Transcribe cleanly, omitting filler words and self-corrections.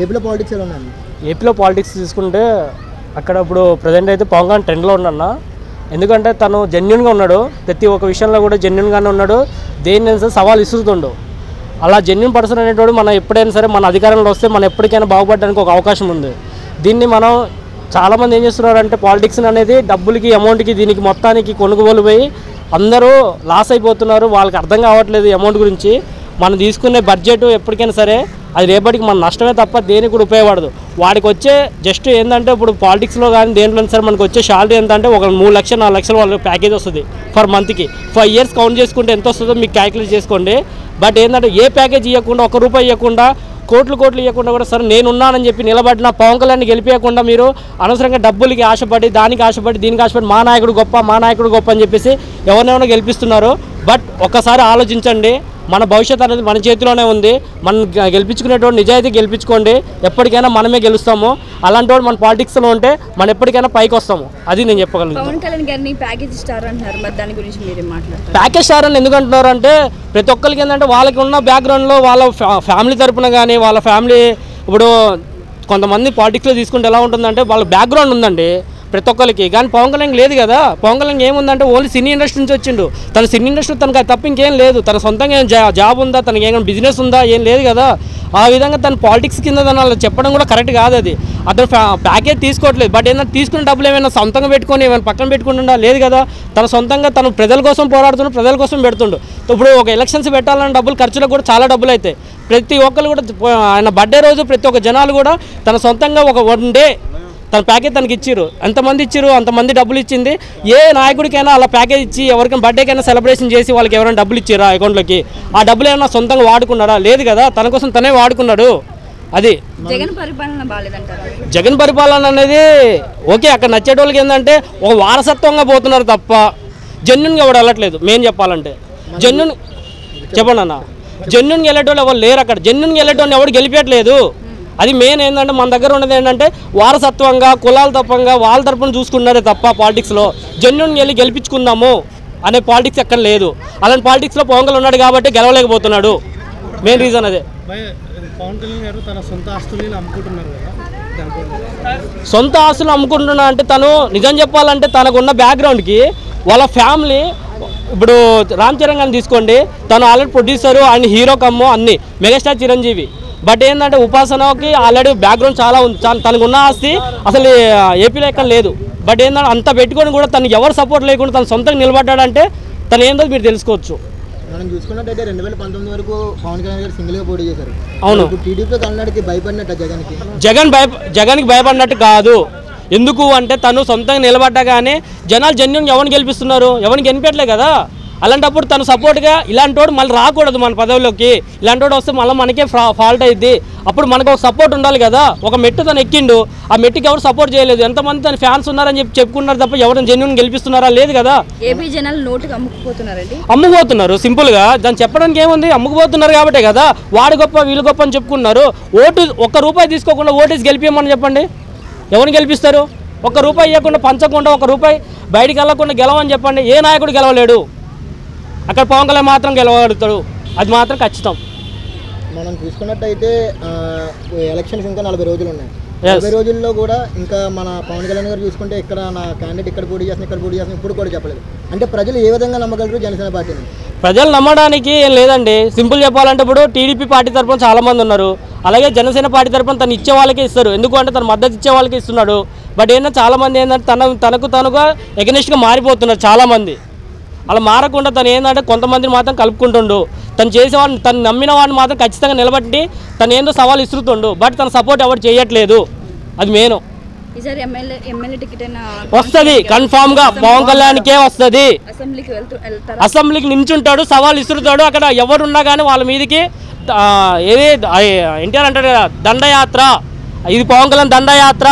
ఏపీలో పాలిటిక్స్ ఎలా ఉన్నాయండి? ఏపీలో పాలిటిక్స్ తీసుకుంటే అక్కడ ఇప్పుడు ప్రజెంట్ అయితే పవన్ కళ్యాణ్ ట్రెండ్లో ఉన్నాన్న. ఎందుకంటే తను జెన్యున్గా ఉన్నాడు, ప్రతి ఒక్క విషయంలో కూడా జెన్యున్గానే ఉన్నాడు, దేన్ని సవాల్ ఇస్తుండు. అలా జెన్యున్ పర్సన్ అనేటోడు మనం ఎప్పుడైనా సరే మన అధికారంలో వస్తే మనం ఎప్పటికైనా బాగుపడడానికి ఒక అవకాశం ఉంది. దీన్ని మనం చాలామంది ఏం చేస్తున్నారంటే పాలిటిక్స్ అనేది డబ్బులకి అమౌంట్కి దీనికి మొత్తానికి కొనుగోలు పోయి అందరూ లాస్ అయిపోతున్నారు. వాళ్ళకి అర్థం కావట్లేదు అమౌంట్ గురించి. మనం తీసుకునే బడ్జెట్ ఎప్పటికైనా సరే అది రేపటికి మన నష్టమే తప్ప దేనికి కూడా ఉపయోగపడదు. వాడికి వచ్చే జస్ట్ ఏంటంటే ఇప్పుడు పాలిటిక్స్లో కానీ దేంట్లో సరే మనకు వచ్చే శాలరీ ఏంటంటే ఒక 3 లక్షలు 4 లక్షలు వాళ్ళ ప్యాకేజ్ వస్తుంది ఫర్ మంత్కి. 5 years కౌంట్ చేసుకుంటే ఎంత వస్తుందో మీకు క్యాలిక్యులేట్ చేసుకోండి. బట్ ఏంటంటే ఏ ప్యాకేజ్ ఇవ్వకుండా, ₹1 ఇవ్వకుండా, కోట్లు ఇవ్వకుండా కూడా సరే నేనున్నానని చెప్పి నిలబడిన పవన్ కళ్యాణ్ని గెలిపించకుండా మీరు అనవసరంగా డబ్బులకి ఆశపడి, దానికి ఆశపడి, దీనికి ఆశపడి మా నాయకుడు గొప్ప అని చెప్పేసి ఎవరినైనా గెలిపిస్తున్నారు. బట్ ఒక్కసారి ఆలోచించండి, మన భవిష్యత్తు అనేది మన చేతిలోనే ఉంది. మనం గెలిపించుకునేటోడు నిజాయితీ గెలిపించుకోండి, ఎప్పటికైనా మనమే గెలుస్తాము. అలాంటి వాడు మన పాలిటిక్స్లో ఉంటే మనం ఎప్పటికైనా పైకి వస్తాము. అది నేను చెప్పగలను. పవన్ కళ్యాణ్ గారిని ప్యాకేజ్ స్టార్ అంటున్నారు, మరి దాని గురించి మీరు మాట్లాడతారు? ప్యాకేజ్ స్టార్ అని ఎందుకు అంటున్నారు అంటే ప్రతి ఒక్కరికి ఏంటంటే వాళ్ళకి ఉన్న బ్యాక్గ్రౌండ్లో వాళ్ళ ఫ్యామిలీ తరపున కానీ వాళ్ళ ఫ్యామిలీ ఇప్పుడు కొంతమంది పాలిటిక్స్లో తీసుకుంటే ఎలా ఉంటుందంటే వాళ్ళ బ్యాక్గ్రౌండ్ ఉందండి ప్రతి ఒక్కరికి. కానీ పవన్ కళ్యాణ్ లేదు కదా. పవన్ కళ్యాణ్ ఏముందంటే ఓన్లీ సినీ ఇండస్ట్రీ నుంచి వచ్చిండు. తన సినీ ఇండస్ట్రీ తనకు తప్ప ఇంకేం లేదు. తన సొంతంగా ఏం జాబ్ ఉందా, తనకి ఏమైనా బిజినెస్ ఉందా, ఏం లేదు కదా. ఆ విధంగా తన పాలిటిక్స్ కింద తను చెప్పడం కూడా కరెక్ట్ కాదు. అది అతను ప్యాకేజ్ తీసుకోవట్లేదు. బట్ ఏంటంటే తీసుకున్న డబ్బులు ఏమైనా సొంతంగా పెట్టుకొని ఏమైనా పక్కన పెట్టుకుంటుండా లేదు కదా. తన సొంతంగా తను ప్రజల కోసం పోరాడుతుండు, ప్రజల కోసం పెడుతుండు. ఇప్పుడు ఒక ఎలక్షన్స్ పెట్టాలన్న డబ్బులు ఖర్చులకు కూడా చాలా డబ్బులు అవుతాయి. ప్రతి ఒక్కరు కూడా ఆయన బర్త్డే రోజు ప్రతి ఒక్క జనాలు కూడా తన సొంతంగా ఒక 1 day తన ప్యాకేజ్ తనకి ఇచ్చారు. ఎంతమంది ఇచ్చారు, అంతమంది డబ్బులు ఇచ్చింది. ఏ నాయకుడికైనా అలా ప్యాకేజ్ ఇచ్చి ఎవరికైనా బర్త్డేకైనా సెలబ్రేషన్ చేసి వాళ్ళకి ఎవరైనా డబ్బులు ఇచ్చారా అకౌంట్లోకి? ఆ డబ్బులు ఏమైనా సొంతంగా వాడుకున్నాడా? లేదు కదా. తన కోసం తనే వాడుకున్నాడు. అది జగన్ పరిపాలన బాలేదంటారు. జగన్ పరిపాలన అనేది ఓకే, అక్కడ నచ్చేటోళ్ళకి ఏంటంటే ఒక వారసత్వంగా పోతున్నారు తప్ప జెన్యున్గా ఎవడు వెళ్ళట్లేదు. మేము చెప్పాలంటే జెన్యున్ చెప్పండి అన్న, జెన్యున్గా వెళ్ళేటోళ్ళు ఎవరు లేరు అక్కడ. జెన్యున్గా వెళ్ళేటోళ్ళు ఎవరు గెలిపేయట్లేదు. అది మెయిన్ ఏంటంటే మన దగ్గర ఉన్నది ఏంటంటే వారసత్వంగా కులాల తప్పంగా వాళ్ళ తరపున చూసుకున్నారే తప్ప పాలిటిక్స్లో జెన్యున్గా వెళ్ళి గెలిపించుకుందాము అనే పాలిటిక్స్ ఎక్కడ లేదు. అలాంటి పాలిటిక్స్లో పవన్ కళ్యాణ్ ఉన్నాడు కాబట్టి గెలవలేకపోతున్నాడు. మెయిన్ రీజన్ అదే. పవన్ కళ్యాణ్ గారు తన సొంత ఆస్తులను అమ్ముకుంటున్నారు కదా. సొంత ఆస్తులు అమ్ముకుంటున్నా అంటే తను నిజం చెప్పాలంటే తనకున్న బ్యాక్గ్రౌండ్కి వాళ్ళ ఫ్యామిలీ ఇప్పుడు రామ్ చరణ్ గారిని తీసుకోండి, తను ఆల్రెడీ ప్రొడ్యూసరు అండ్ హీరో కమ్ము అన్ని మెగాస్టార్ చిరంజీవి. బట్ ఏంటంటే ఉపాసనకి ఆల్రెడీ బ్యాక్గ్రౌండ్ చాలా ఉంది. తనకు ఉన్న ఆస్తి అసలు ఏపీలో ఎక్కడ లేదు. బట్ ఏంటంటే అంత పెట్టుకొని కూడా తను ఎవరు సపోర్ట్ లేకుండా తను సొంతంగా నిలబడ్డాడంటే తను ఏందో మీరు తెలుసుకోవచ్చు. మనం చూసుకున్నట్టయితే 2019 వరకు పవన్ కళ్యాణ్ గారు సింగిల్గా పోటీ చేశారు. అవును. టీడీపీ కన్నడికి భయపడినట్టు జగన్కి భయపడినట్టు కాదు. ఎందుకు అంటే తను సొంతంగా నిలబడ్డా కానీ జనాలు జెన్యున్గా ఎవరిని గెలిపిస్తున్నారు, ఎవరిని గెలిపేట్లే కదా. అలాంటప్పుడు తను సపోర్ట్గా ఇలాంటి వాడు మళ్ళీ రాకూడదు మన పదవిలోకి. ఇలాంటి వాడు వస్తే మళ్ళీ మనకే ఫాల్ట్ అయింది. అప్పుడు మనకు ఒక సపోర్ట్ ఉండాలి కదా. ఒక మెట్టు తను ఎక్కిండు, ఆ మెట్టుకి ఎవరు సపోర్ట్ చేయలేదు. ఎంతమంది తన ఫ్యాన్స్ ఉన్నారని చెప్పి చెప్పుకున్నారు తప్ప ఎవరైనా జెన్యున్ గెలిపిస్తున్నారా? లేదు కదా. ఏపీ జనాలు నోటుకి అమ్ముకుపోతున్నారండి. అమ్ముకుపోతున్నారు సింపుల్గా. దాన్ని చెప్పడానికి ఏముంది, అమ్ముకుపోతున్నారు కాబట్టే కదా. వాడు గొప్ప వీళ్ళు గొప్ప అని చెప్పుకున్నారు. ఓటు ₹1 తీసుకోకుండా ఓటేసి గెలిపియమని చెప్పండి, ఎవరిని గెలిపిస్తారు? ₹1 ఇవ్వకుండా పంచకుండా ₹1 బయటికి వెళ్ళకుండా గెలవని చెప్పండి. ఏ నాయకుడు గెలవలేడు. అక్కడ పవన్ కళ్యాణ్ మాత్రం గెలవగలుగుతాడు, అది మాత్రం ఖచ్చితం. మనం చూసుకున్నట్టయితే ఎలక్షన్స్ ఇంకా 40 రోజులు ఉన్నాయి. 40 రోజుల్లో కూడా ఇంకా మన పవన్ కళ్యాణ్ గారు చూసుకుంటే ఇక్కడ నా క్యాండిడేట్ ఇక్కడ పోటీ చేస్తున్నా ఇప్పుడు కూడా చెప్పలేదు. అంటే ప్రజలు ఏ విధంగా నమ్మగలరు జనసేన పార్టీని? ప్రజలు నమ్మడానికి ఏం లేదండి. సింపుల్ చెప్పాలంటే ఇప్పుడు టీడీపీ పార్టీ తరఫున చాలామంది ఉన్నారు, అలాగే జనసేన పార్టీ తరఫున తను ఇచ్చే వాళ్ళకే ఇస్తారు. ఎందుకు అంటే తన మద్దతు ఇచ్చే వాళ్ళకే ఇస్తున్నాడు. బట్ ఏంటంటే చాలామంది ఏంటంటే తనకుగా ఎగనెస్ట్గా మారిపోతున్నారు చాలామంది. అలా మారకుండా తను ఏంటంటే కొంతమందిని మాత్రం కలుపుకుంటుండు. తను చేసేవాడిని, తను నమ్మిన వాడిని మాత్రం ఖచ్చితంగా నిలబట్టి తను ఏందో సవాల్ ఇస్తుండు. బట్ తన సపోర్ట్ ఎవరు చేయట్లేదు. అది మెయిన్. వస్తుంది కన్ఫామ్గా పవన్ కళ్యాణ్కే వస్తుంది. అసెంబ్లీకి నించుంటాడు, సవాల్ ఇస్తుంటాడు. అక్కడ ఎవరున్నా కానీ వాళ్ళ మీదకి ఏది ఎన్టీఆర్ అంటాడు కదా దండయాత్ర, ఇది పవన్ కళ్యాణ్ దండయాత్ర.